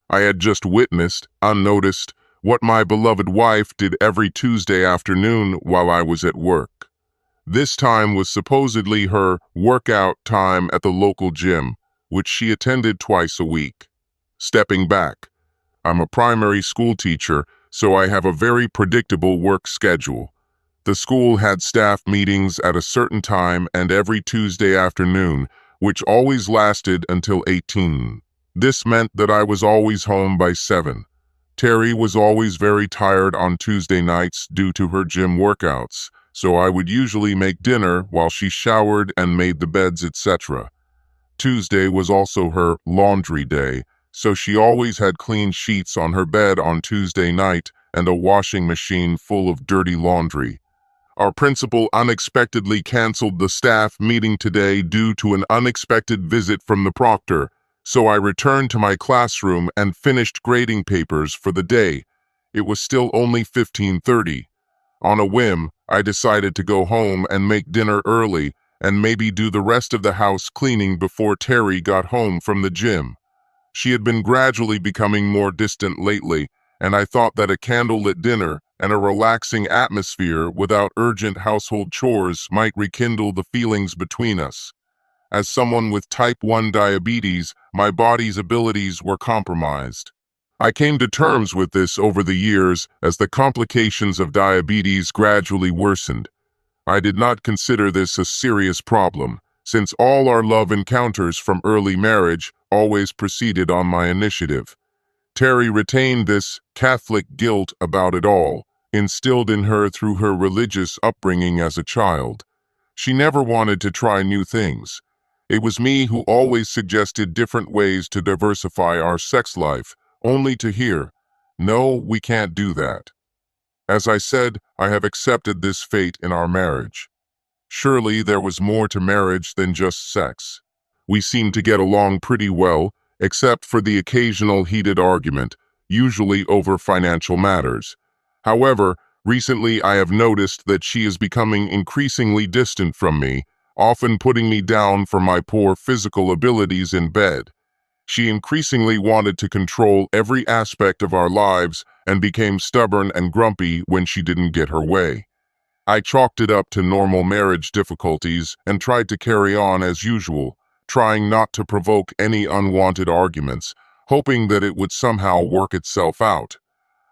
I had just witnessed, unnoticed, what my beloved wife did every Tuesday afternoon while I was at work. This time was supposedly her workout time at the local gym, which she attended twice a week. Stepping back, I'm a primary school teacher, so I have a very predictable work schedule. The school had staff meetings at a certain time and every Tuesday afternoon, which always lasted until 18. This meant that I was always home by 7. Terry was always very tired on Tuesday nights due to her gym workouts, so I would usually make dinner while she showered and made the beds, etc. Tuesday was also her laundry day, so she always had clean sheets on her bed on Tuesday night and a washing machine full of dirty laundry. Our principal unexpectedly canceled the staff meeting today due to an unexpected visit from the proctor, so I returned to my classroom and finished grading papers for the day. It was still only 15:30. On a whim, I decided to go home and make dinner early and maybe do the rest of the house cleaning before Terry got home from the gym. She had been gradually becoming more distant lately, and I thought that a candlelit dinner and a relaxing atmosphere without urgent household chores might rekindle the feelings between us. As someone with type 1 diabetes, my body's abilities were compromised. I came to terms with this over the years as the complications of diabetes gradually worsened. I did not consider this a serious problem, since all our love encounters from early marriage always proceeded on my initiative. Terry retained this Catholic guilt about it all, instilled in her through her religious upbringing as a child. She never wanted to try new things. It was me who always suggested different ways to diversify our sex life, only to hear, "No, we can't do that." As I said, I have accepted this fate in our marriage. Surely there was more to marriage than just sex. We seemed to get along pretty well, except for the occasional heated argument, usually over financial matters. However, recently I have noticed that she is becoming increasingly distant from me, often putting me down for my poor physical abilities in bed. She increasingly wanted to control every aspect of our lives and became stubborn and grumpy when she didn't get her way. I chalked it up to normal marriage difficulties and tried to carry on as usual, trying not to provoke any unwanted arguments, hoping that it would somehow work itself out.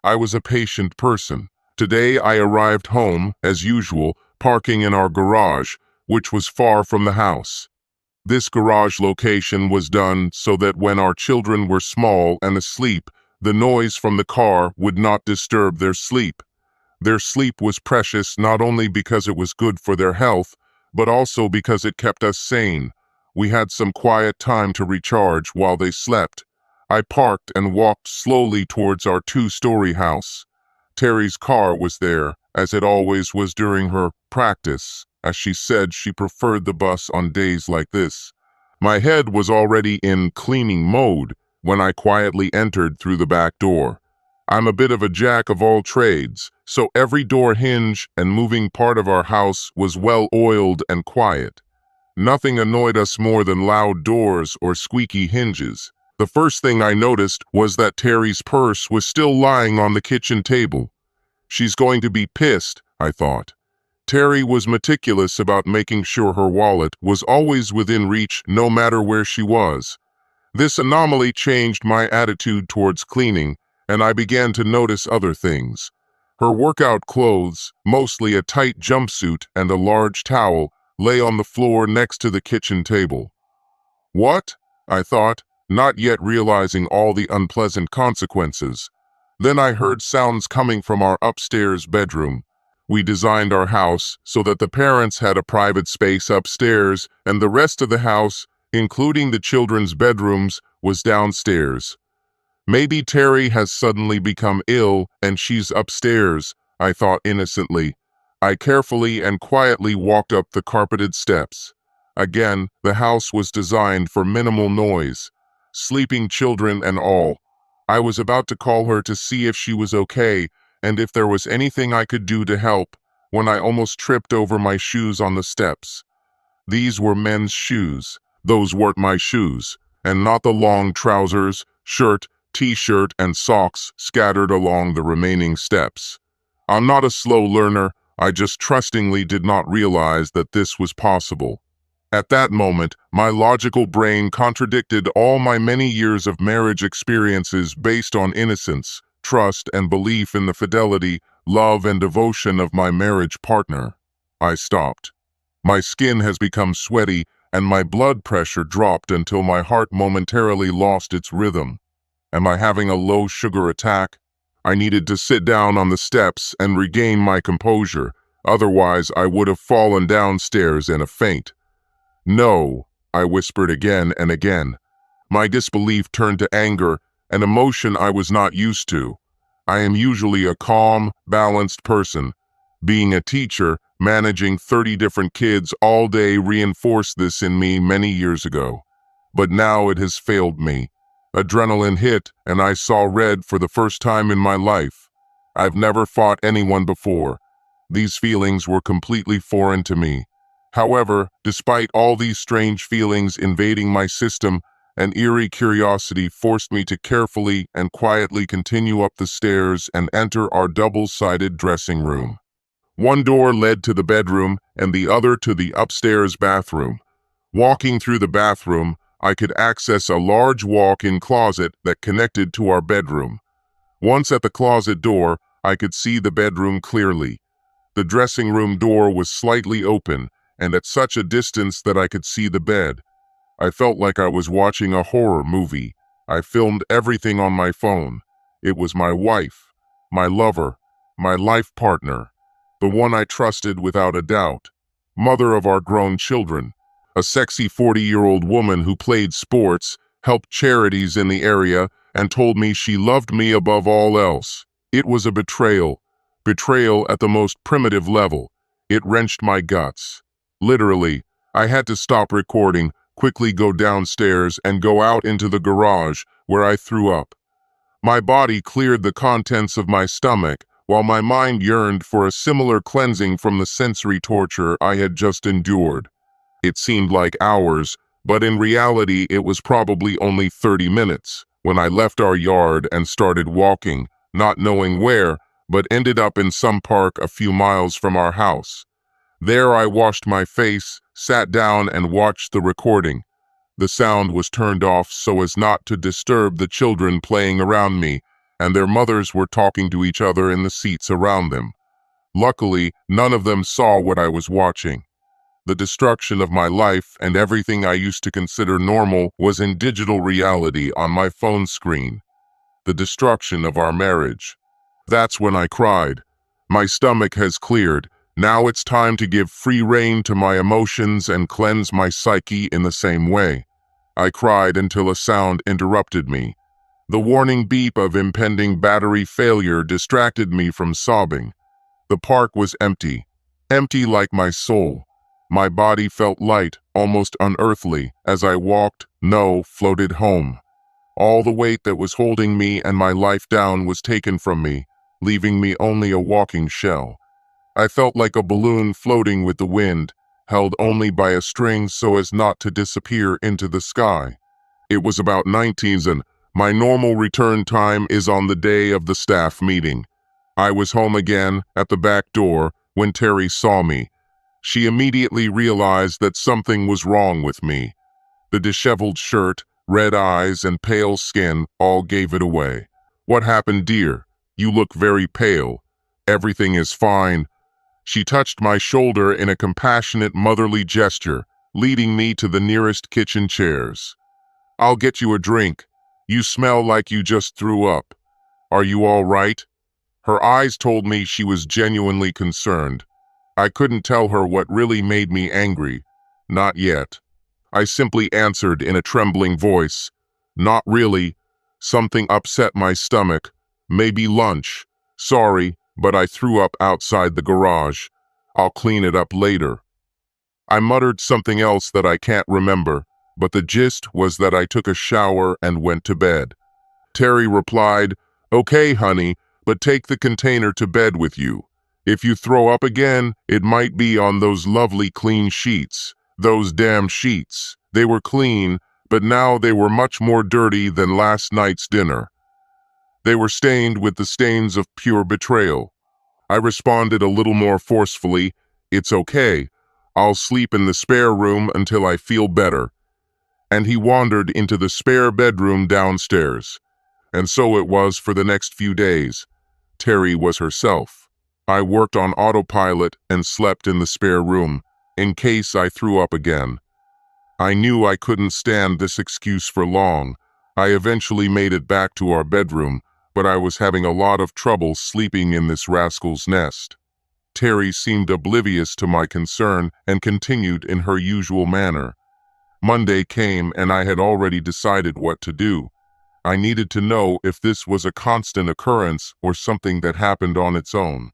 I was a patient person. Today I arrived home, as usual, parking in our garage, which was far from the house. This garage location was done so that when our children were small and asleep, the noise from the car would not disturb their sleep. Their sleep was precious not only because it was good for their health, but also because it kept us sane. We had some quiet time to recharge while they slept. I parked and walked slowly towards our 2-story house. Terry's car was there, as it always was during her practice, as she said she preferred the bus on days like this. My head was already in cleaning mode when I quietly entered through the back door. I'm a bit of a jack of all trades, so every door hinge and moving part of our house was well oiled and quiet. Nothing annoyed us more than loud doors or squeaky hinges. The first thing I noticed was that Terry's purse was still lying on the kitchen table. She's going to be pissed, I thought. Terry was meticulous about making sure her wallet was always within reach no matter where she was. This anomaly changed my attitude towards cleaning, and I began to notice other things. Her workout clothes, mostly a tight jumpsuit and a large towel, lay on the floor next to the kitchen table. What? I thought, not yet realizing all the unpleasant consequences. Then I heard sounds coming from our upstairs bedroom. We designed our house so that the parents had a private space upstairs and the rest of the house, including the children's bedrooms, was downstairs. Maybe Terry has suddenly become ill and she's upstairs, I thought innocently. I carefully and quietly walked up the carpeted steps. Again, the house was designed for minimal noise, sleeping children and all. I was about to call her to see if she was okay and if there was anything I could do to help, when I almost tripped over my shoes on the steps. These were men's shoes. Those weren't my shoes, and not the long trousers, shirt, t-shirt, and socks scattered along the remaining steps. I'm not a slow learner, I just trustingly did not realize that this was possible. At that moment, my logical brain contradicted all my many years of marriage experiences based on innocence, trust, and belief in the fidelity, love, and devotion of my marriage partner. I stopped. My skin has become sweaty, and my blood pressure dropped until my heart momentarily lost its rhythm. Am I having a low sugar attack? I needed to sit down on the steps and regain my composure, otherwise I would have fallen downstairs in a faint. No, I whispered again and again. My disbelief turned to anger, an emotion I was not used to. I am usually a calm, balanced person. Being a teacher, managing 30 different kids all day reinforced this in me many years ago. But now it has failed me. Adrenaline hit, and I saw red for the first time in my life. I've never fought anyone before. These feelings were completely foreign to me. However, despite all these strange feelings invading my system, an eerie curiosity forced me to carefully and quietly continue up the stairs and enter our double-sided dressing room. One door led to the bedroom and the other to the upstairs bathroom. Walking through the bathroom, I could access a large walk-in closet that connected to our bedroom. Once at the closet door, I could see the bedroom clearly. The dressing room door was slightly open, and at such a distance that I could see the bed. I felt like I was watching a horror movie. I filmed everything on my phone. It was my wife, my lover, my life partner, the one I trusted without a doubt, mother of our grown children, a sexy 40-year-old woman who played sports, helped charities in the area, and told me she loved me above all else. It was a betrayal at the most primitive level. It wrenched my guts. Literally, I had to stop recording, quickly go downstairs, and go out into the garage, where I threw up. My body cleared the contents of my stomach, while my mind yearned for a similar cleansing from the sensory torture I had just endured. It seemed like hours, but in reality it was probably only 30 minutes, when I left our yard and started walking, not knowing where, but ended up in some park a few miles from our house. There I washed my face, sat down, and watched the recording. The sound was turned off so as not to disturb the children playing around me, and their mothers were talking to each other in the seats around them. Luckily, none of them saw what I was watching. The destruction of my life and everything I used to consider normal was in digital reality on my phone screen. The destruction of our marriage. That's when I cried. My stomach has cleared. Now it's time to give free rein to my emotions and cleanse my psyche in the same way. I cried until a sound interrupted me. The warning beep of impending battery failure distracted me from sobbing. The park was empty. Empty like my soul. My body felt light, almost unearthly, as I floated home. All the weight that was holding me and my life down was taken from me, leaving me only a walking shell. I felt like a balloon floating with the wind, held only by a string so as not to disappear into the sky. It was about 19 and my normal return time is on the day of the staff meeting. I was home again, at the back door, when Terry saw me. She immediately realized that something was wrong with me. The disheveled shirt, red eyes, and pale skin all gave it away. "What happened, dear? You look very pale. Everything is fine." She touched my shoulder in a compassionate motherly gesture, leading me to the nearest kitchen chairs. "I'll get you a drink. You smell like you just threw up. Are you all right?" Her eyes told me she was genuinely concerned. I couldn't tell her what really made me angry. Not yet. I simply answered in a trembling voice, "Not really. Something upset my stomach. Maybe lunch. Sorry, but I threw up outside the garage. I'll clean it up later." I muttered something else that I can't remember, but the gist was that I took a shower and went to bed. Terry replied, "Okay, honey, but take the container to bed with you. If you throw up again, it might be on those lovely clean sheets. Those damn sheets. They were clean, but now they were much more dirty than last night's dinner. They were stained with the stains of pure betrayal. I responded a little more forcefully, "It's okay. I'll sleep in the spare room until I feel better." And he wandered into the spare bedroom downstairs. And so it was for the next few days. Terry was herself. I worked on autopilot and slept in the spare room, in case I threw up again. I knew I couldn't stand this excuse for long. I eventually made it back to our bedroom, but I was having a lot of trouble sleeping in this rascal's nest. Terry seemed oblivious to my concern and continued in her usual manner. Monday came and I had already decided what to do. I needed to know if this was a constant occurrence or something that happened on its own.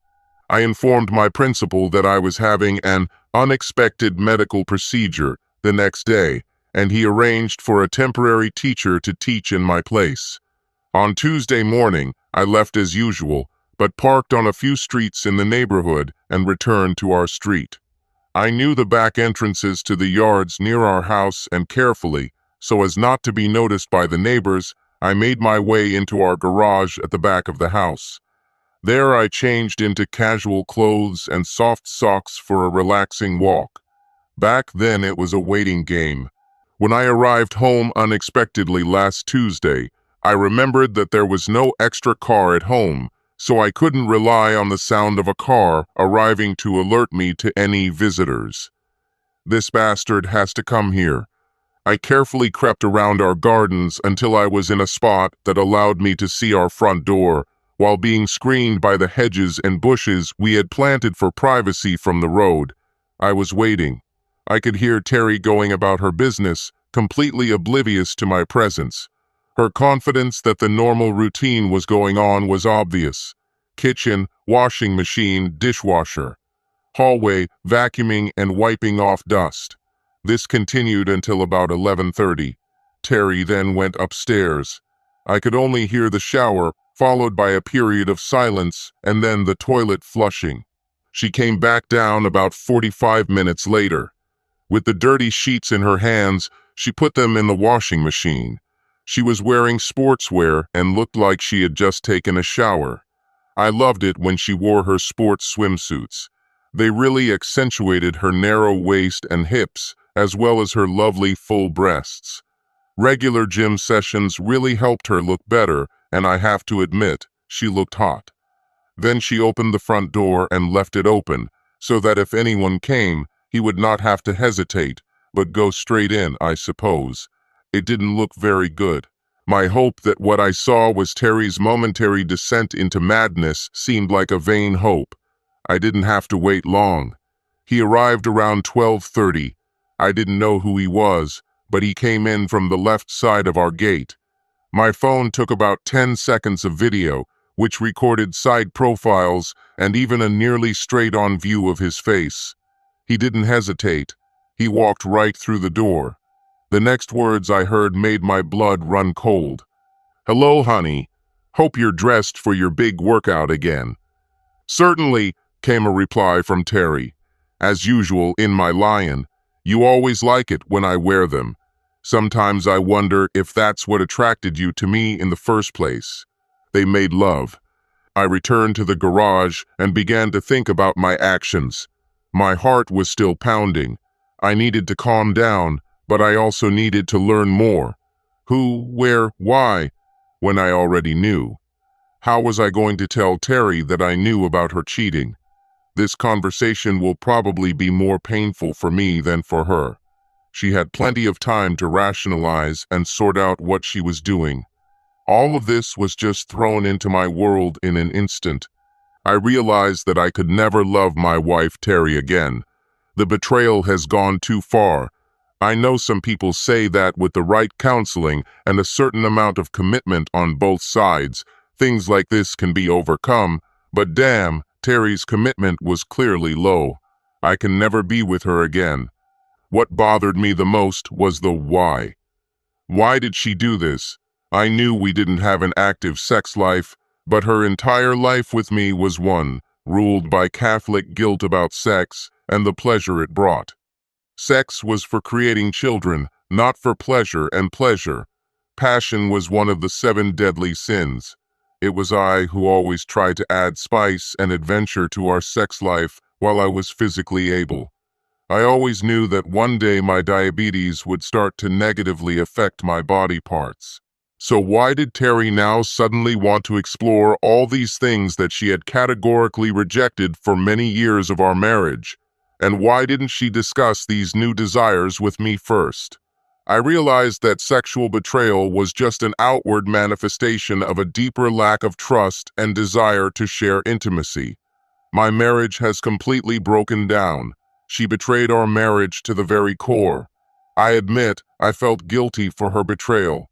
I informed my principal that I was having an unexpected medical procedure the next day, and he arranged for a temporary teacher to teach in my place. On Tuesday morning, I left as usual, but parked on a few streets in the neighborhood and returned to our street. I knew the back entrances to the yards near our house, and carefully, so as not to be noticed by the neighbors, I made my way into our garage at the back of the house. There I changed into casual clothes and soft socks for a relaxing walk. Back then it was a waiting game. When I arrived home unexpectedly last Tuesday, I remembered that there was no extra car at home, so I couldn't rely on the sound of a car arriving to alert me to any visitors. This bastard has to come here. I carefully crept around our gardens until I was in a spot that allowed me to see our front door, while being screened by the hedges and bushes we had planted for privacy from the road. I was waiting. I could hear Terry going about her business, completely oblivious to my presence. Her confidence that the normal routine was going on was obvious. Kitchen, washing machine, dishwasher. Hallway, vacuuming and wiping off dust. This continued until about 11:30. Terry then went upstairs. I could only hear the shower, followed by a period of silence, and then the toilet flushing. She came back down about 45 minutes later. With the dirty sheets in her hands, she put them in the washing machine. She was wearing sportswear and looked like she had just taken a shower. I loved it when she wore her sports swimsuits. They really accentuated her narrow waist and hips, as well as her lovely full breasts. Regular gym sessions really helped her look better, and I have to admit, she looked hot. Then she opened the front door and left it open, so that if anyone came, he would not have to hesitate, but go straight in, I suppose. It didn't look very good. My hope that what I saw was Terry's momentary descent into madness seemed like a vain hope. I didn't have to wait long. He arrived around 12:30. I didn't know who he was, but he came in from the left side of our gate. My phone took about 10 seconds of video, which recorded side profiles and even a nearly straight-on view of his face. He didn't hesitate. He walked right through the door. The next words I heard made my blood run cold. "Hello, honey. Hope you're dressed for your big workout again." "Certainly," came a reply from Terry. "As usual in my lion. You always like it when I wear them. Sometimes I wonder if that's what attracted you to me in the first place." They made love. I returned to the garage and began to think about my actions. My heart was still pounding. I needed to calm down, but I also needed to learn more. Who, where, why, when I already knew? How was I going to tell Terry that I knew about her cheating? This conversation will probably be more painful for me than for her. She had plenty of time to rationalize and sort out what she was doing. All of this was just thrown into my world in an instant. I realized that I could never love my wife Terry again. The betrayal has gone too far. I know some people say that with the right counseling and a certain amount of commitment on both sides, things like this can be overcome, but damn, Terry's commitment was clearly low. I can never be with her again. What bothered me the most was the why. Why did she do this? I knew we didn't have an active sex life, but her entire life with me was one, ruled by Catholic guilt about sex and the pleasure it brought. Sex was for creating children, not for pleasure and pleasure. Passion was one of the 7 deadly sins. It was I who always tried to add spice and adventure to our sex life while I was physically able. I always knew that one day my diabetes would start to negatively affect my body parts. So why did Terry now suddenly want to explore all these things that she had categorically rejected for many years of our marriage? And why didn't she discuss these new desires with me first? I realized that sexual betrayal was just an outward manifestation of a deeper lack of trust and desire to share intimacy. My marriage has completely broken down. She betrayed our marriage to the very core. I admit I felt guilty for her betrayal.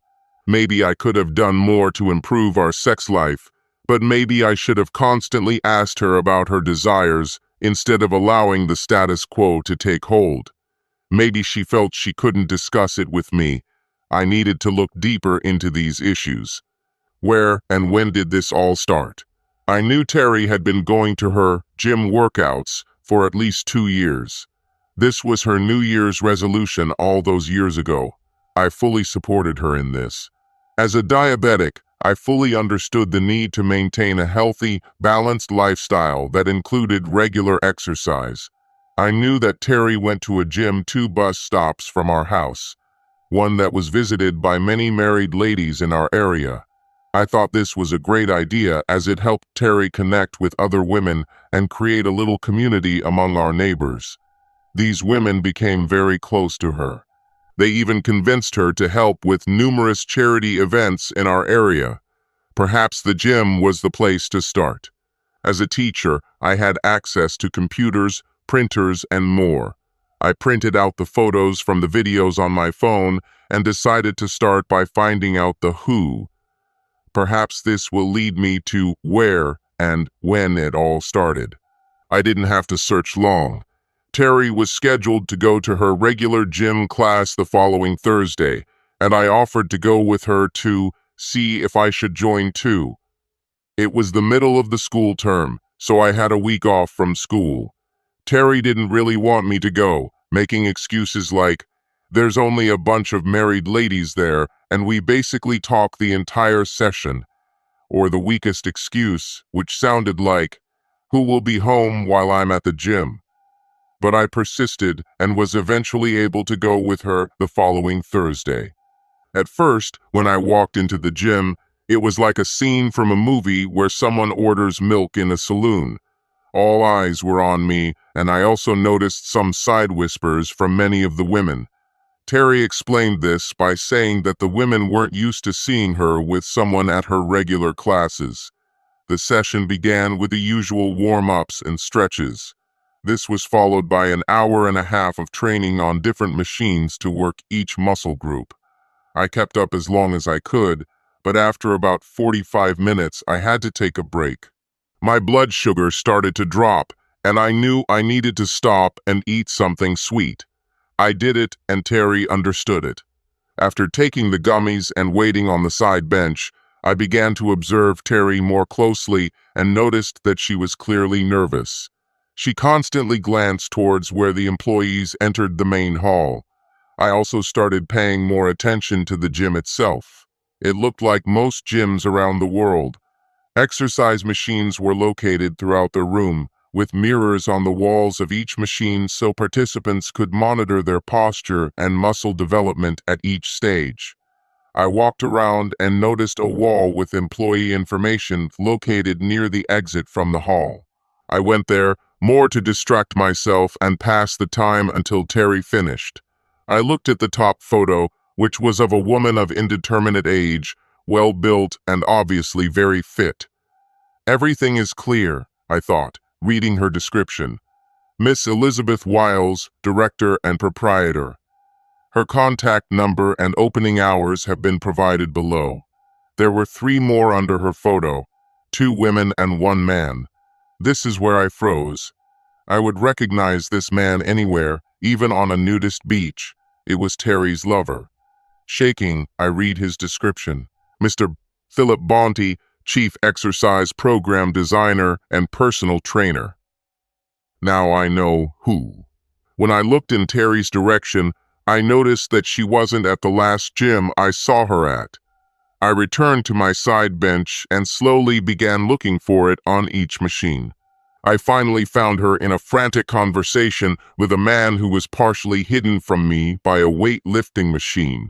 Maybe I could have done more to improve our sex life, but maybe I should have constantly asked her about her desires instead of allowing the status quo to take hold. Maybe she felt she couldn't discuss it with me. I needed to look deeper into these issues. Where and when did this all start? I knew Terry had been going to her gym workouts for at least 2 years. This was her New Year's resolution all those years ago. I fully supported her in this. As a diabetic, I fully understood the need to maintain a healthy, balanced lifestyle that included regular exercise. I knew that Terry went to a gym 2 bus stops from our house, one that was visited by many married ladies in our area. I thought this was a great idea as it helped Terry connect with other women and create a little community among our neighbors. These women became very close to her. They even convinced her to help with numerous charity events in our area. Perhaps the gym was the place to start. As a teacher, I had access to computers, printers, and more. I printed out the photos from the videos on my phone and decided to start by finding out the who. Perhaps this will lead me to where and when it all started. I didn't have to search long. Terry was scheduled to go to her regular gym class the following Thursday, and I offered to go with her to see if I should join too. It was the middle of the school term, so I had a week off from school. Terry didn't really want me to go, making excuses like, "There's only a bunch of married ladies there, and we basically talk the entire session." Or the weakest excuse, which sounded like, "Who will be home while I'm at the gym?" But I persisted and was eventually able to go with her the following Thursday. At first, when I walked into the gym, it was like a scene from a movie where someone orders milk in a saloon. All eyes were on me, and I also noticed some side whispers from many of the women. Terry explained this by saying that the women weren't used to seeing her with someone at her regular classes. The session began with the usual warm-ups and stretches. This was followed by an hour and a half of training on different machines to work each muscle group. I kept up as long as I could, but after about 45 minutes, I had to take a break. My blood sugar started to drop, and I knew I needed to stop and eat something sweet. I did it, and Terry understood it. After taking the gummies and waiting on the side bench, I began to observe Terry more closely and noticed that she was clearly nervous. She constantly glanced towards where the employees entered the main hall. I also started paying more attention to the gym itself. It looked like most gyms around the world. Exercise machines were located throughout the room, with mirrors on the walls of each machine so participants could monitor their posture and muscle development at each stage. I walked around and noticed a wall with employee information located near the exit from the hall. I went there more to distract myself and pass the time until Terry finished. I looked at the top photo, which was of a woman of indeterminate age, well-built and obviously very fit. Everything is clear, I thought, reading her description. Miss Elizabeth Wiles, director and proprietor. Her contact number and opening hours have been provided below. There were 3 more under her photo, 2 women and 1 man. This is where I froze. I would recognize this man anywhere, even on a nudist beach. It was Terry's lover. Shaking, I read his description. Mr. Philip Bonte, Chief Exercise Program Designer and Personal Trainer. Now I know who. When I looked in Terry's direction, I noticed that she wasn't at the last gym I saw her at. I returned to my side bench and slowly began looking for it on each machine. I finally found her in a frantic conversation with a man who was partially hidden from me by a weight-lifting machine.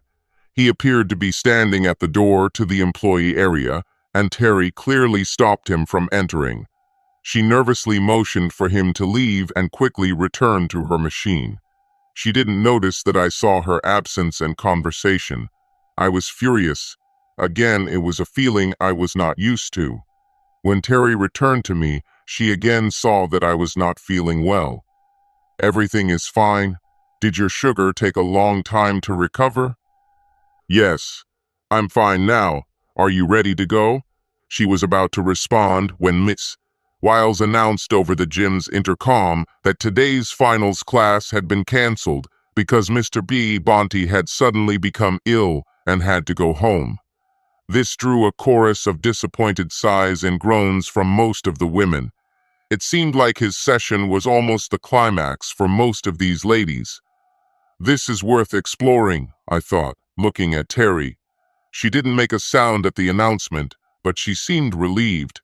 He appeared to be standing at the door to the employee area, and Terry clearly stopped him from entering. She nervously motioned for him to leave and quickly returned to her machine. She didn't notice that I saw her absence and conversation. I was furious. Again, it was a feeling I was not used to. When Terry returned to me, she again saw that I was not feeling well. "Everything is fine. Did your sugar take a long time to recover?" "Yes, I'm fine now. Are you ready to go?" She was about to respond when Miss Wiles announced over the gym's intercom that today's finals class had been canceled because Mr. Bonte had suddenly become ill and had to go home. This drew a chorus of disappointed sighs and groans from most of the women. It seemed like his session was almost the climax for most of these ladies. This is worth exploring, I thought, looking at Terry. She didn't make a sound at the announcement, but she seemed relieved.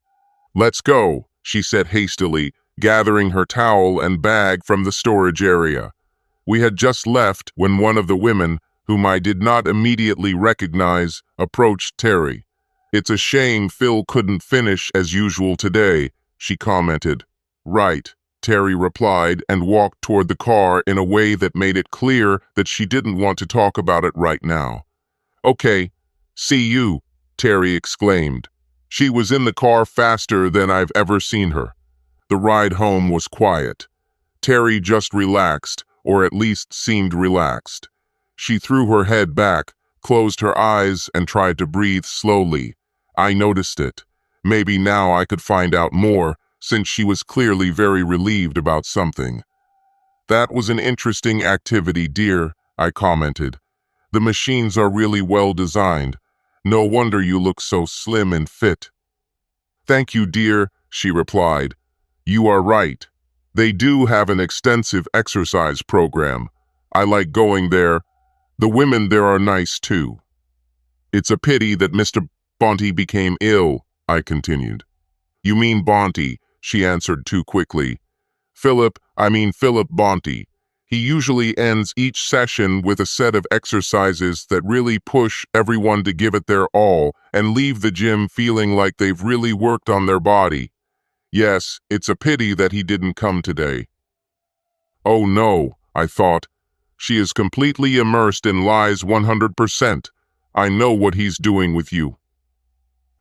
"Let's go," she said hastily, gathering her towel and bag from the storage area. We had just left when one of the women, whom I did not immediately recognize, approached Terry. "It's a shame Phil couldn't finish as usual today," she commented. "Right," Terry replied and walked toward the car in a way that made it clear that she didn't want to talk about it right now. "Okay, see you," Terry exclaimed. She was in the car faster than I've ever seen her. The ride home was quiet. Terry just relaxed, or at least seemed relaxed. She threw her head back, closed her eyes, and tried to breathe slowly. I noticed it. Maybe now I could find out more, since she was clearly very relieved about something. "That was an interesting activity, dear," I commented. "The machines are really well designed. No wonder you look so slim and fit." "Thank you, dear," she replied. "You are right. They do have an extensive exercise program. I like going there. The women there are nice too." "It's a pity that Mr. Bonte became ill," I continued. "You mean Bonte," she answered too quickly. Philip Bonte. He usually ends each session with a set of exercises that really push everyone to give it their all and leave the gym feeling like they've really worked on their body. Yes, it's a pity that he didn't come today." "Oh no," I thought. "She is completely immersed in lies 100%. I know what he's doing with you."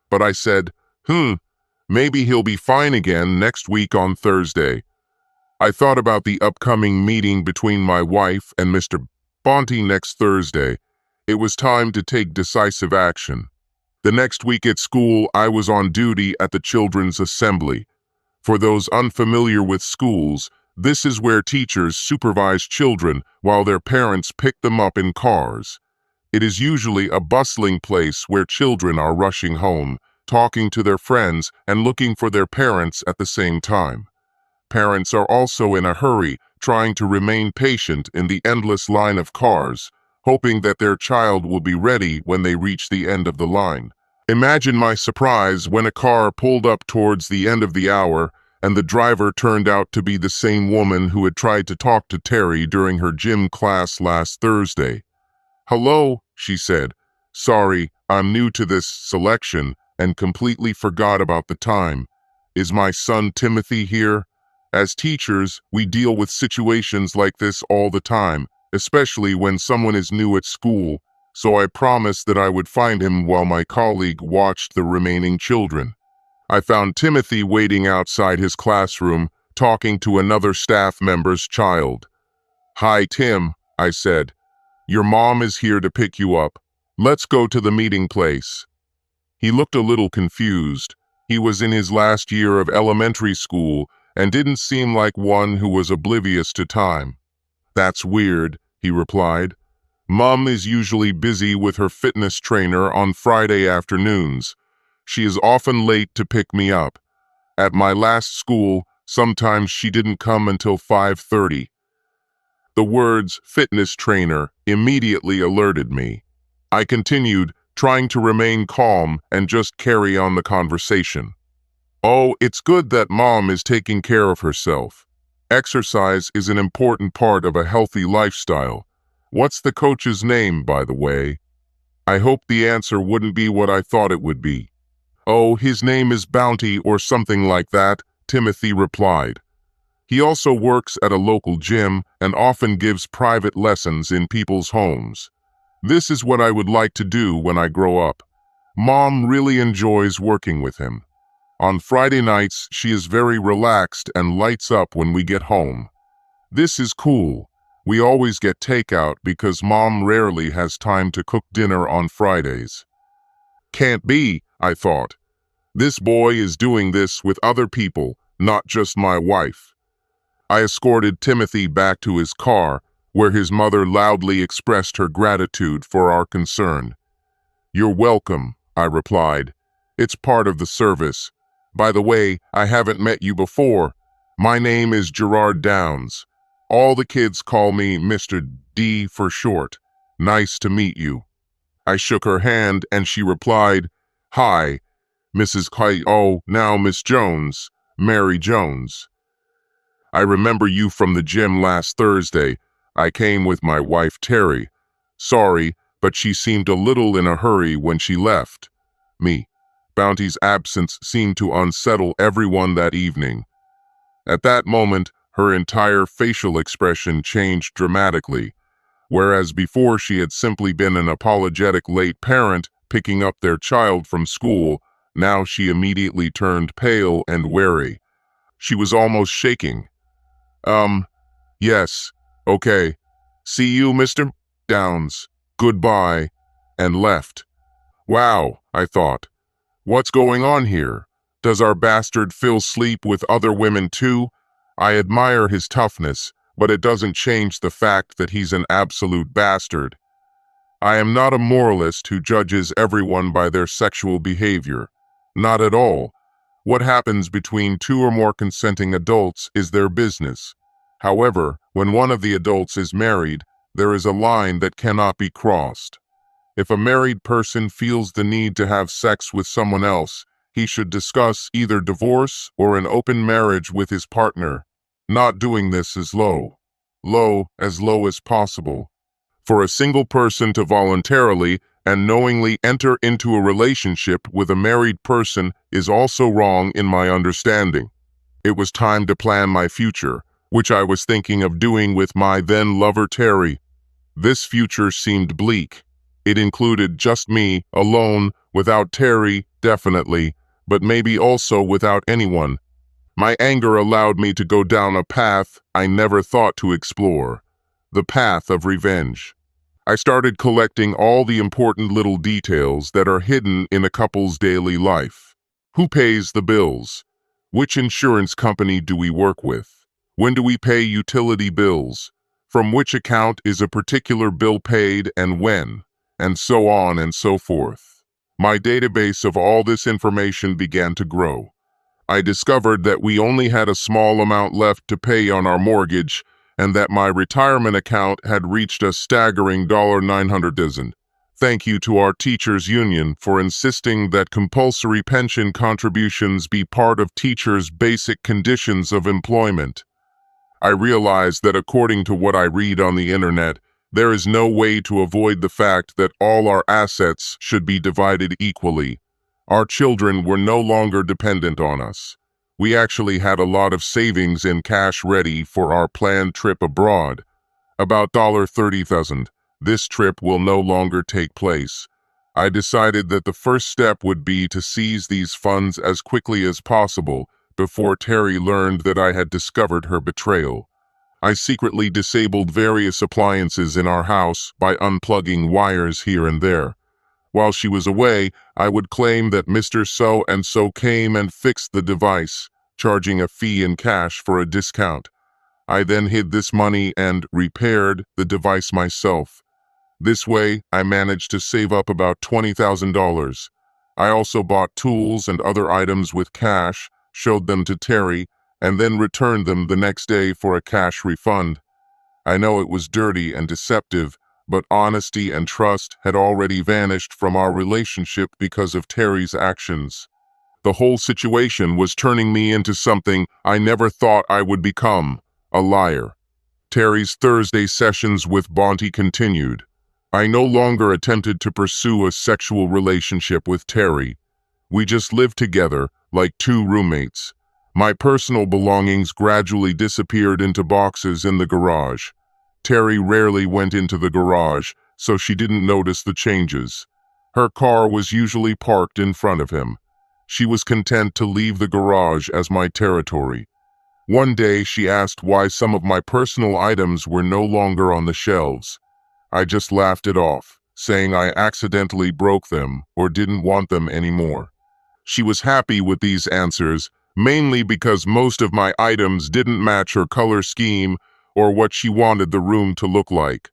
But I said, maybe he'll be fine again next week on Thursday." I thought about the upcoming meeting between my wife and Mr. Bonte next Thursday. It was time to take decisive action. The next week at school, I was on duty at the Children's Assembly. For those unfamiliar with schools, this is where teachers supervise children while their parents pick them up in cars. It is usually a bustling place where children are rushing home, talking to their friends, and looking for their parents at the same time. Parents are also in a hurry, trying to remain patient in the endless line of cars, hoping that their child will be ready when they reach the end of the line. Imagine my surprise when a car pulled up towards the end of the hour and the driver turned out to be the same woman who had tried to talk to Terry during her gym class last Thursday. "Hello," she said. "Sorry, I'm new to this selection and completely forgot about the time. Is my son Timothy here?" As teachers, we deal with situations like this all the time, especially when someone is new at school, so I promised that I would find him while my colleague watched the remaining children. I found Timothy waiting outside his classroom, talking to another staff member's child. "Hi, Tim," I said. "Your mom is here to pick you up. Let's go to the meeting place." He looked a little confused. He was in his last year of elementary school and didn't seem like one who was oblivious to time. "That's weird," he replied. "Mom is usually busy with her fitness trainer on Friday afternoons. She is often late to pick me up. At my last school, sometimes she didn't come until 5:30. The words fitness trainer immediately alerted me. I continued, trying to remain calm and just carry on the conversation. "Oh, it's good that Mom is taking care of herself. Exercise is an important part of a healthy lifestyle. What's the coach's name, by the way?" I hoped the answer wouldn't be what I thought it would be. "Oh, his name is Bounty or something like that," Timothy replied. "He also works at a local gym and often gives private lessons in people's homes. This is what I would like to do when I grow up. Mom really enjoys working with him. On Friday nights, she is very relaxed and lights up when we get home. This is cool. We always get takeout because Mom rarely has time to cook dinner on Fridays." Can't be, I thought. This boy is doing this with other people, not just my wife. I escorted Timothy back to his car, where his mother loudly expressed her gratitude for our concern. "You're welcome," I replied. "It's part of the service. By the way, I haven't met you before. My name is Gerard Downs. All the kids call me Mr. D for short. Nice to meet you." I shook her hand and she replied, "Hi, Mrs. Kai. Oh, now Miss Jones, Mary Jones. I remember you from the gym last Thursday. I came with my wife Terry. Sorry, but she seemed a little in a hurry when she left." Me. Bounty's absence seemed to unsettle everyone that evening. At that moment, her entire facial expression changed dramatically. Whereas before she had simply been an apologetic late parent picking up their child from school, now she immediately turned pale and wary. She was almost shaking. Yes, okay. See you, Mr. Downs. Goodbye," and left. Wow, I thought. What's going on here? Does our bastard Phil sleep with other women too? I admire his toughness, but it doesn't change the fact that he's an absolute bastard. I am not a moralist who judges everyone by their sexual behavior. Not at all. What happens between two or more consenting adults is their business. However, when one of the adults is married, there is a line that cannot be crossed. If a married person feels the need to have sex with someone else, he should discuss either divorce or an open marriage with his partner. Not doing this is low. As low as possible. For a single person to voluntarily and knowingly enter into a relationship with a married person is also wrong in my understanding. It was time to plan my future, which I was thinking of doing with my then lover Terry. This future seemed bleak. It included just me, alone, without Terry, definitely, but maybe also without anyone. My anger allowed me to go down a path I never thought to explore, the path of revenge. I started collecting all the important little details that are hidden in a couple's daily life. Who pays the bills? Which insurance company do we work with? When do we pay utility bills? From which account is a particular bill paid and when? And so on and so forth. My database of all this information began to grow. I discovered that we only had a small amount left to pay on our mortgage and that my retirement account had reached a staggering $900,000. Thank you to our teachers' union for insisting that compulsory pension contributions be part of teachers' basic conditions of employment. I realized that according to what I read on the internet, there is no way to avoid the fact that all our assets should be divided equally. Our children were no longer dependent on us. We actually had a lot of savings in cash ready for our planned trip abroad. About $30,000. This trip will no longer take place. I decided that the first step would be to seize these funds as quickly as possible before Terry learned that I had discovered her betrayal. I secretly disabled various appliances in our house by unplugging wires here and there. While she was away, I would claim that Mr. So-and-so came and fixed the device, charging a fee in cash for a discount. I then hid this money and repaired the device myself. This way, I managed to save up about $20,000. I also bought tools and other items with cash, showed them to Terry, and then returned them the next day for a cash refund. I know it was dirty and deceptive, but honesty and trust had already vanished from our relationship because of Terry's actions. The whole situation was turning me into something I never thought I would become, a liar. Terry's Thursday sessions with Bonte continued. I no longer attempted to pursue a sexual relationship with Terry. We just lived together, like two roommates. My personal belongings gradually disappeared into boxes in the garage. Terry rarely went into the garage, so she didn't notice the changes. Her car was usually parked in front of him. She was content to leave the garage as my territory. One day she asked why some of my personal items were no longer on the shelves. I just laughed it off, saying I accidentally broke them or didn't want them anymore. She was happy with these answers, mainly because most of my items didn't match her color scheme or what she wanted the room to look like.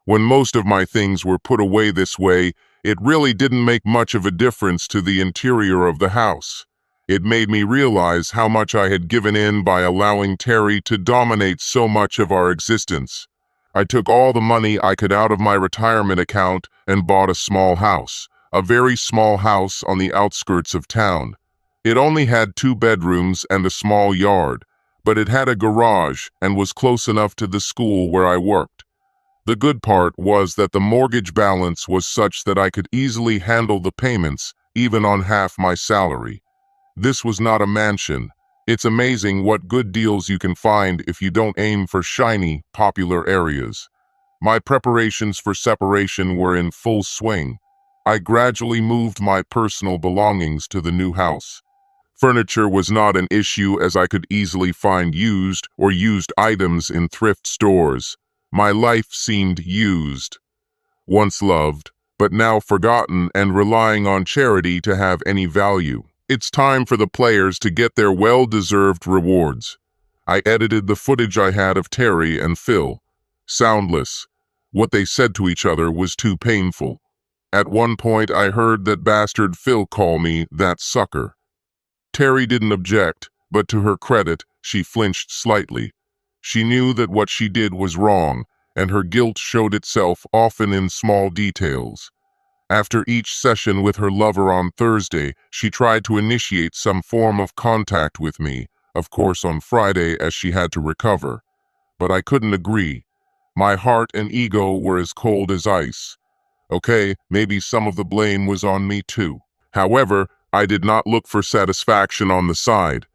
When most of my things were put away this way, it really didn't make much of a difference to the interior of the house. It made me realize how much I had given in by allowing Terry to dominate so much of our existence. I took all the money I could out of my retirement account and bought a small house, a very small house on the outskirts of town. It only had 2 bedrooms and a small yard, but it had a garage and was close enough to the school where I worked. The good part was that the mortgage balance was such that I could easily handle the payments, even on half my salary. This was not a mansion. It's amazing what good deals you can find if you don't aim for shiny, popular areas. My preparations for separation were in full swing. I gradually moved my personal belongings to the new house. Furniture was not an issue as I could easily find used items in thrift stores. My life seemed used, once loved, but now forgotten and relying on charity to have any value. It's time for the players to get their well-deserved rewards. I edited the footage I had of Terry and Phil. Soundless. What they said to each other was too painful. At one point I heard that bastard Phil call me that sucker. Terry didn't object, but to her credit, she flinched slightly. She knew that what she did was wrong, and her guilt showed itself often in small details. After each session with her lover on Thursday, she tried to initiate some form of contact with me, of course on Friday as she had to recover. But I couldn't agree. My heart and ego were as cold as ice. Okay, maybe some of the blame was on me too. However, I did not look for satisfaction on the side.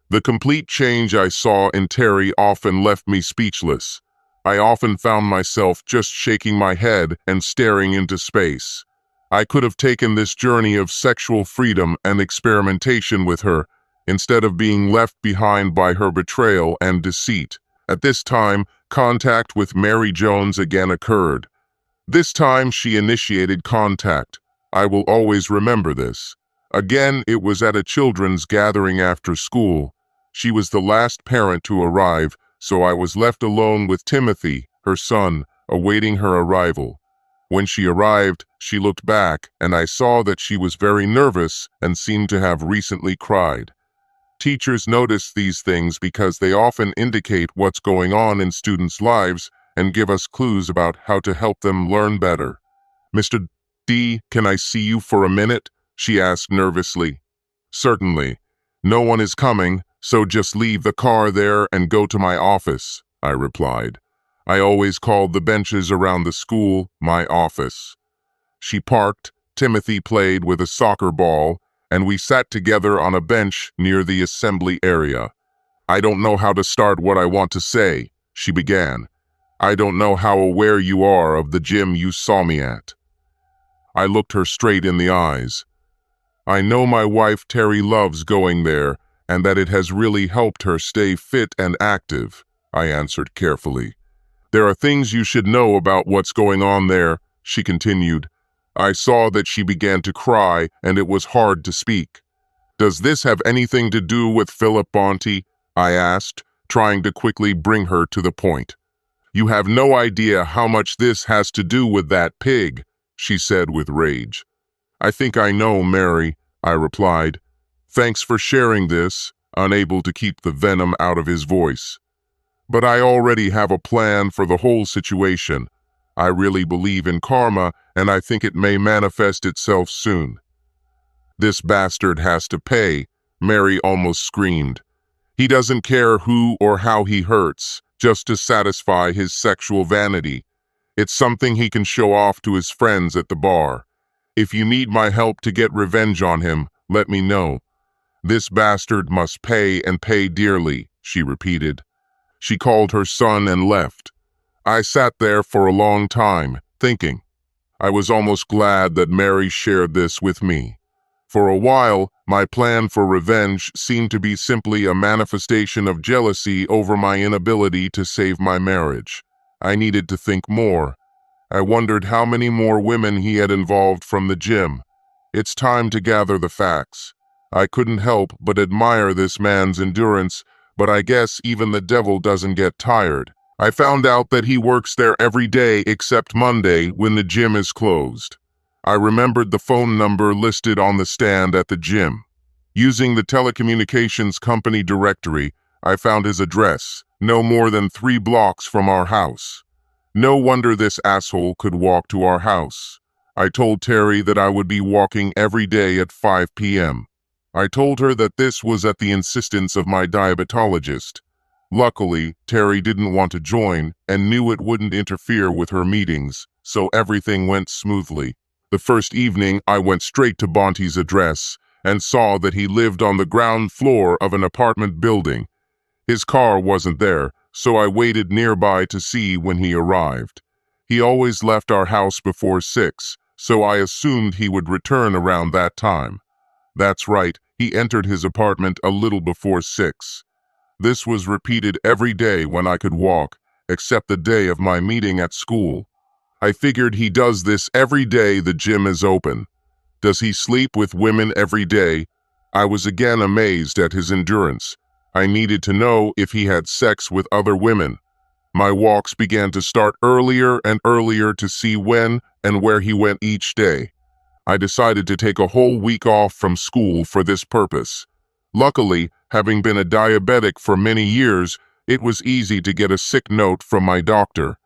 The complete change I saw in Terry often left me speechless. I often found myself just shaking my head and staring into space. I could have taken this journey of sexual freedom and experimentation with her, instead of being left behind by her betrayal and deceit. At this time, contact with Mary Jones again occurred. This time she initiated contact. I will always remember this. Again, it was at a children's gathering after school. She was the last parent to arrive, so I was left alone with Timothy, her son, awaiting her arrival. When she arrived, she looked back, and I saw that she was very nervous and seemed to have recently cried. Teachers notice these things because they often indicate what's going on in students' lives and give us clues about how to help them learn better. "Mr. D, can I see you for a minute?" she asked nervously. "Certainly. No one is coming, so just leave the car there and go to my office," I replied. I always called the benches around the school my office. She parked, Timothy played with a soccer ball, and we sat together on a bench near the assembly area. "I don't know how to start what I want to say," she began. "I don't know how aware you are of the gym you saw me at." I looked her straight in the eyes. "I know my wife Terry loves going there, and that it has really helped her stay fit and active," I answered carefully. "There are things you should know about what's going on there," she continued. I saw that she began to cry, and it was hard to speak. "Does this have anything to do with Philip Bonte?" I asked, trying to quickly bring her to the point. "You have no idea how much this has to do with that pig," she said with rage. "I think I know, Mary," I replied. "Thanks for sharing this," unable to keep the venom out of his voice. "But I already have a plan for the whole situation. I really believe in karma, and I think it may manifest itself soon. This bastard has to pay, Mary almost screamed. He doesn't care who or how he hurts, just to satisfy his sexual vanity. It's something he can show off to his friends at the bar. If you need my help to get revenge on him, let me know. This bastard must pay and pay dearly, she repeated. She called her son and left. I sat there for a long time, thinking. I was almost glad that Mary shared this with me. For a while, my plan for revenge seemed to be simply a manifestation of jealousy over my inability to save my marriage. I needed to think more. I wondered how many more women he had involved from the gym. It's time to gather the facts. I couldn't help but admire this man's endurance, but I guess even the devil doesn't get tired. I found out that he works there every day except Monday when the gym is closed. I remembered the phone number listed on the stand at the gym. Using the telecommunications company directory, I found his address, no more than 3 blocks from our house. No wonder this asshole could walk to our house. I told Terry that I would be walking every day at 5 p.m. I told her that this was at the insistence of my diabetologist. Luckily, Terry didn't want to join and knew it wouldn't interfere with her meetings, so everything went smoothly. The first evening, I went straight to Bonte's address and saw that he lived on the ground floor of an apartment building. His car wasn't there, so I waited nearby to see when he arrived. He always left our house before 6, so I assumed he would return around that time. That's right, he entered his apartment a little before 6. This was repeated every day when I could walk, except the day of my meeting at school. I figured he does this every day the gym is open. Does he sleep with women every day? I was again amazed at his endurance. I needed to know if he had sex with other women. My walks began to start earlier and earlier to see when and where he went each day. I decided to take a whole week off from school for this purpose. Luckily, having been a diabetic for many years, it was easy to get a sick note from my doctor.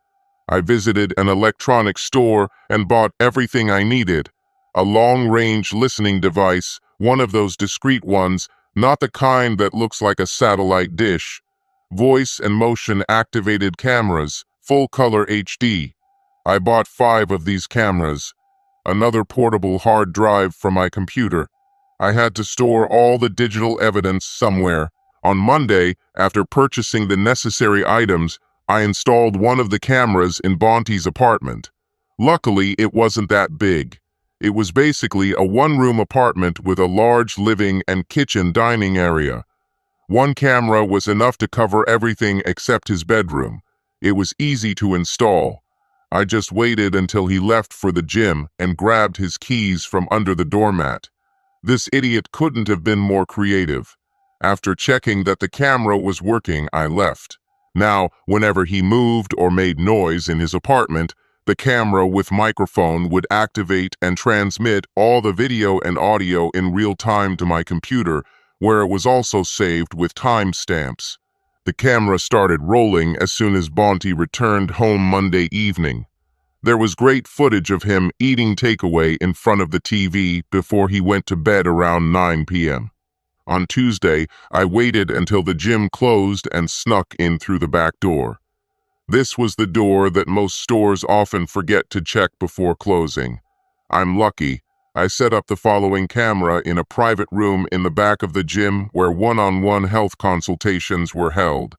I visited an electronics store and bought everything I needed. A long-range listening device, one of those discreet ones, not the kind that looks like a satellite dish. Voice and motion-activated cameras, full-color HD. I bought 5 of these cameras. Another portable hard drive for my computer. I had to store all the digital evidence somewhere. On Monday, after purchasing the necessary items, I installed one of the cameras in Bonte's apartment. Luckily, it wasn't that big. It was basically a one-room apartment with a large living and kitchen dining area. One camera was enough to cover everything except his bedroom. It was easy to install. I just waited until he left for the gym and grabbed his keys from under the doormat. This idiot couldn't have been more creative. After checking that the camera was working, I left. Now, whenever he moved or made noise in his apartment, the camera with microphone would activate and transmit all the video and audio in real time to my computer, where it was also saved with timestamps. The camera started rolling as soon as Bonte returned home Monday evening. There was great footage of him eating takeaway in front of the TV before he went to bed around 9 p.m. On Tuesday, I waited until the gym closed and snuck in through the back door. This was the door that most stores often forget to check before closing. I'm lucky. I set up the following camera in a private room in the back of the gym where one-on-one health consultations were held.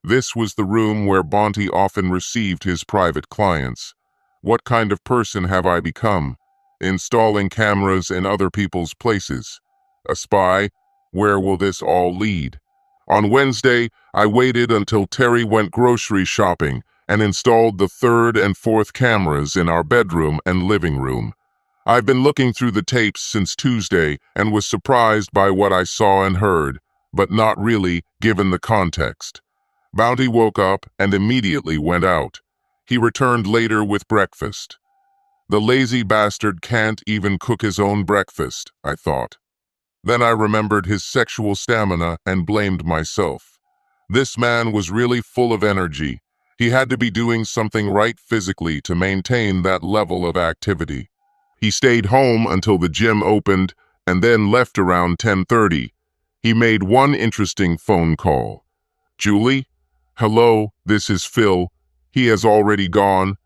This was the room where Bonte often received his private clients. What kind of person have I become? Installing cameras in other people's places. A spy? Where will this all lead? On Wednesday, I waited until Terry went grocery shopping and installed the 3rd and 4th cameras in our bedroom and living room. I've been looking through the tapes since Tuesday and was surprised by what I saw and heard, but not really, given the context. Bonte woke up and immediately went out. He returned later with breakfast. The lazy bastard can't even cook his own breakfast, I thought. Then I remembered his sexual stamina and blamed myself. This man was really full of energy. He had to be doing something right physically to maintain that level of activity. He stayed home until the gym opened and then left around 10:30. He made one interesting phone call. "Julie? Hello, this is Phil. He has already gone."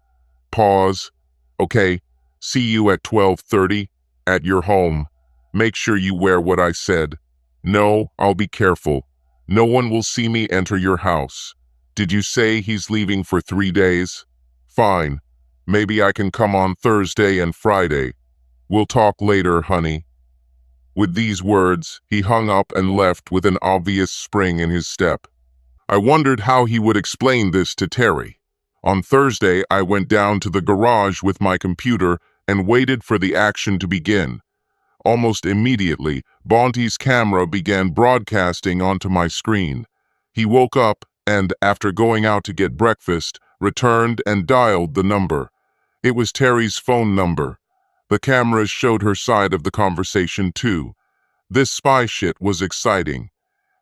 Pause. "Okay, see you at 12:30 at your home. Make sure you wear what I said." "No, I'll be careful. No one will see me enter your house." "Did you say he's leaving for 3 days?" "Fine. Maybe I can come on Thursday and Friday. We'll talk later, honey." With these words, he hung up and left with an obvious spring in his step. I wondered how he would explain this to Terry. On Thursday, I went down to the garage with my computer and waited for the action to begin. Almost immediately, Bonte's camera began broadcasting onto my screen. He woke up and, after going out to get breakfast, returned and dialed the number. It was Terry's phone number. The cameras showed her side of the conversation too. This spy shit was exciting.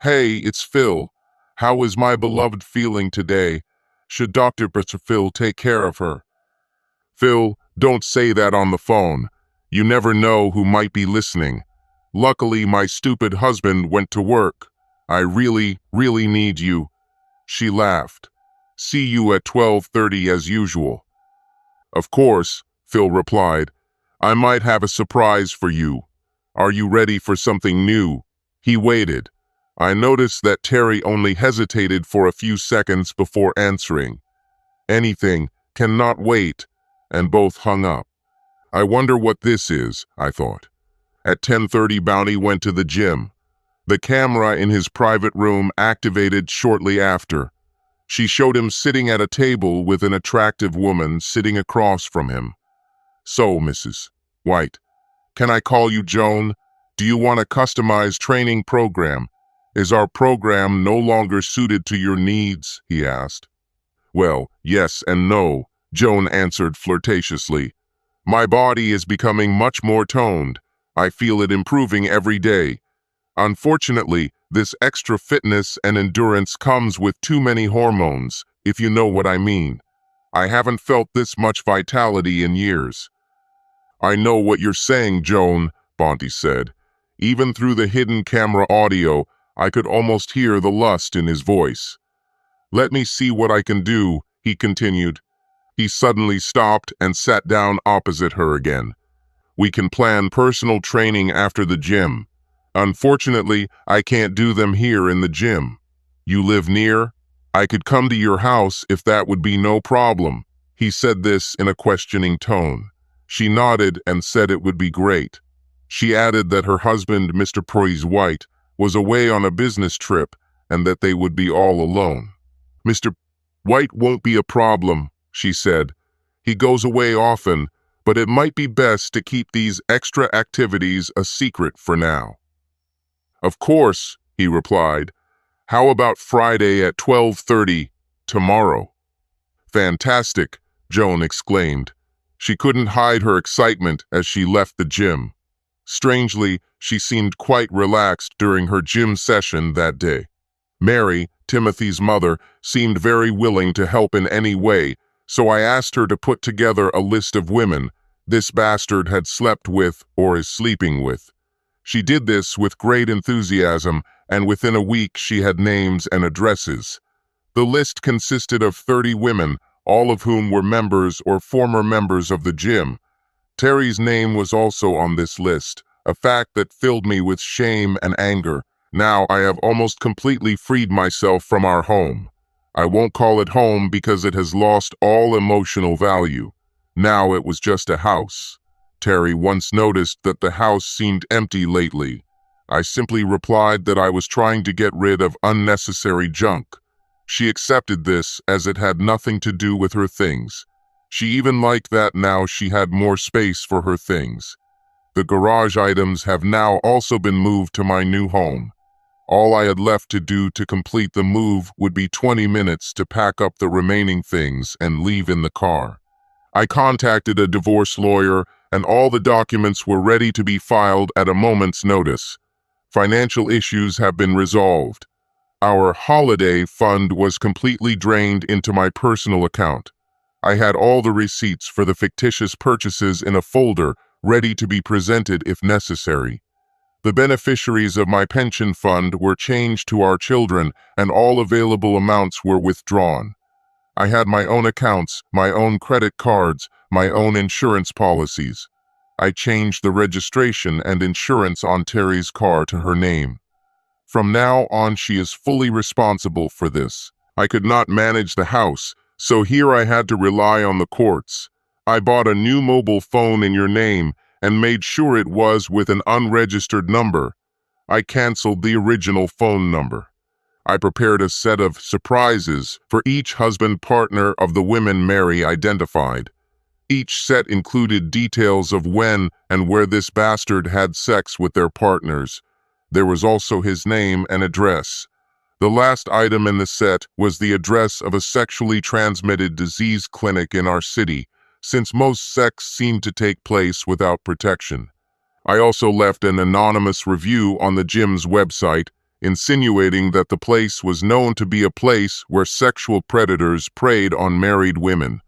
"Hey, it's Phil. How is my beloved feeling today? Should Dr. Phil take care of her?" "Phil, don't say that on the phone. You never know who might be listening. Luckily, my stupid husband went to work. I really, really need you." She laughed. "See you at 12:30 as usual." "Of course," Phil replied. "I might have a surprise for you. Are you ready for something new?" He waited. I noticed that Terry only hesitated for a few seconds before answering. "Anything, cannot wait," and both hung up. I wonder what this is, I thought. At 10:30, Bounty went to the gym. The camera in his private room activated shortly after. She showed him sitting at a table with an attractive woman sitting across from him. "So, Mrs. White, can I call you Joan? Do you want a customized training program? Is our program no longer suited to your needs?" he asked. "Well, yes and no," Joan answered flirtatiously. "My body is becoming much more toned. I feel it improving every day. Unfortunately, this extra fitness and endurance comes with too many hormones, if you know what I mean. I haven't felt this much vitality in years." "I know what you're saying, Joan," Bonte said. Even through the hidden camera audio, I could almost hear the lust in his voice. "Let me see what I can do," he continued. He suddenly stopped and sat down opposite her again. "We can plan personal training after the gym. Unfortunately, I can't do them here in the gym. You live near? I could come to your house if that would be no problem." He said this in a questioning tone. She nodded and said it would be great. She added that her husband, Mr. Price White, was away on a business trip and that they would be all alone. "Mr. White won't be a problem," she said. "He goes away often, but it might be best to keep these extra activities a secret for now." "Of course," he replied. "How about Friday at 12:30, tomorrow?" "Fantastic," Joan exclaimed. She couldn't hide her excitement as she left the gym. Strangely, she seemed quite relaxed during her gym session that day. Mary, Timothy's mother, seemed very willing to help in any way, so I asked her to put together a list of women this bastard had slept with or is sleeping with. She did this with great enthusiasm, and within a week she had names and addresses. The list consisted of 30 women, all of whom were members or former members of the gym. Terry's name was also on this list, a fact that filled me with shame and anger. Now I have almost completely freed myself from our home. I won't call it home because it has lost all emotional value. Now it was just a house. Terry once noticed that the house seemed empty lately. I simply replied that I was trying to get rid of unnecessary junk. She accepted this as it had nothing to do with her things. She even liked that now she had more space for her things. The garage items have now also been moved to my new home. All I had left to do to complete the move would be 20 minutes to pack up the remaining things and leave in the car. I contacted a divorce lawyer, and all the documents were ready to be filed at a moment's notice. Financial issues have been resolved. Our holiday fund was completely drained into my personal account. I had all the receipts for the fictitious purchases in a folder, ready to be presented if necessary. The beneficiaries of my pension fund were changed to our children, and all available amounts were withdrawn. I had my own accounts, my own credit cards, my own insurance policies. I changed the registration and insurance on Terry's car to her name. From now on, she is fully responsible for this. I could not manage the house, so here I had to rely on the courts. I bought a new mobile phone in your name and made sure it was with an unregistered number. I canceled the original phone number. I prepared a set of surprises for each husband partner of the women Mary identified. Each set included details of when and where this bastard had sex with their partners. There was also his name and address. The last item in the set was the address of a sexually transmitted disease clinic in our city, since most sex seemed to take place without protection. I also left an anonymous review on the gym's website, insinuating that the place was known to be a place where sexual predators preyed on married women.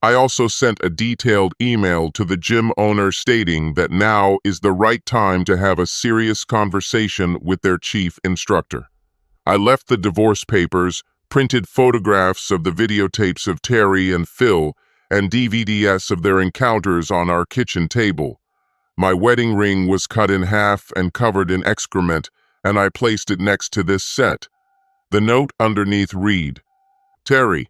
I also sent a detailed email to the gym owner stating that now is the right time to have a serious conversation with their chief instructor. I left the divorce papers, printed photographs of the videotapes of Terry and Phil, and DVDs of their encounters on our kitchen table. My wedding ring was cut in half and covered in excrement, and I placed it next to this set. The note underneath read, "Terry,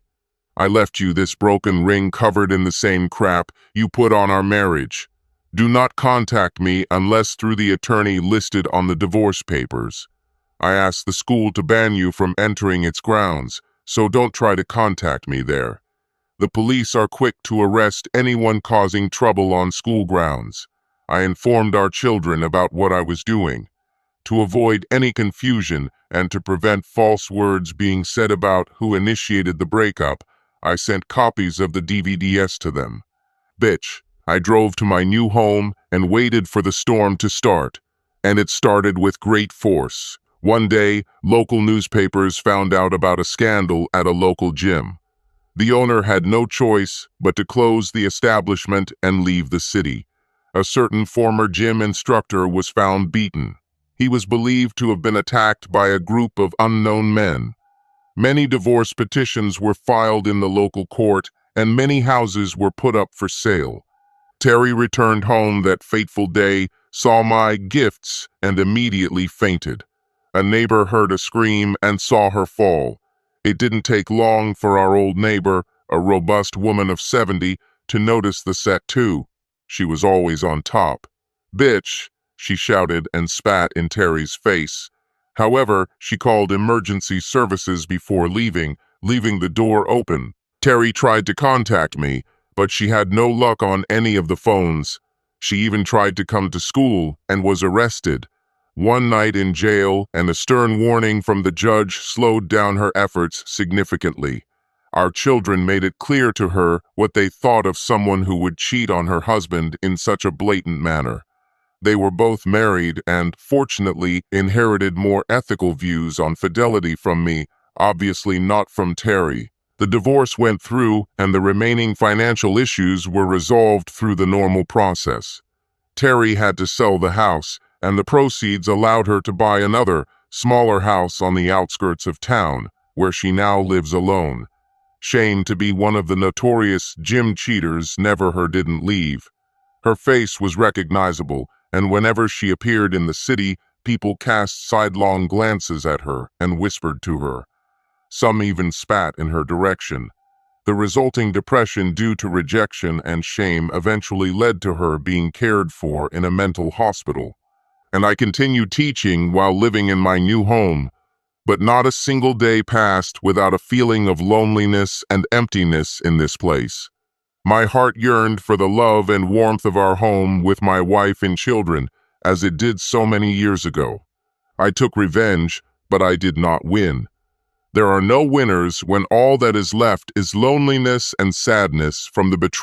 I left you this broken ring covered in the same crap you put on our marriage. Do not contact me unless through the attorney listed on the divorce papers. I asked the school to ban you from entering its grounds, so don't try to contact me there. The police are quick to arrest anyone causing trouble on school grounds. I informed our children about what I was doing. To avoid any confusion and to prevent false words being said about who initiated the breakup, I sent copies of the DVDs to them. Bitch, I drove to my new home and waited for the storm to start. And it started with great force. One day, local newspapers found out about a scandal at a local gym. The owner had no choice but to close the establishment and leave the city. A certain former gym instructor was found beaten. He was believed to have been attacked by a group of unknown men. Many divorce petitions were filed in the local court, and many houses were put up for sale. Terry returned home that fateful day, saw my gifts, and immediately fainted. A neighbor heard a scream and saw her fall. It didn't take long for our old neighbor, a robust woman of 70, to notice the set too. She was always on top. "Bitch," she shouted and spat in Terry's face. However, she called emergency services before leaving the door open. Terry tried to contact me, but she had no luck on any of the phones. She even tried to come to school and was arrested. One night in jail and a stern warning from the judge slowed down her efforts significantly. Our children made it clear to her what they thought of someone who would cheat on her husband in such a blatant manner. They were both married and, fortunately, inherited more ethical views on fidelity from me, obviously not from Terry. The divorce went through, and the remaining financial issues were resolved through the normal process. Terry had to sell the house, and the proceeds allowed her to buy another, smaller house on the outskirts of town, where she now lives alone. Shame to be one of the notorious gym cheaters never her didn't leave. Her face was recognizable, and whenever she appeared in the city, people cast sidelong glances at her and whispered to her. Some even spat in her direction. The resulting depression due to rejection and shame eventually led to her being cared for in a mental hospital. And I continued teaching while living in my new home, but not a single day passed without a feeling of loneliness and emptiness in this place. My heart yearned for the love and warmth of our home with my wife and children, as it did so many years ago. I took revenge, but I did not win. There are no winners when all that is left is loneliness and sadness from the betrayal.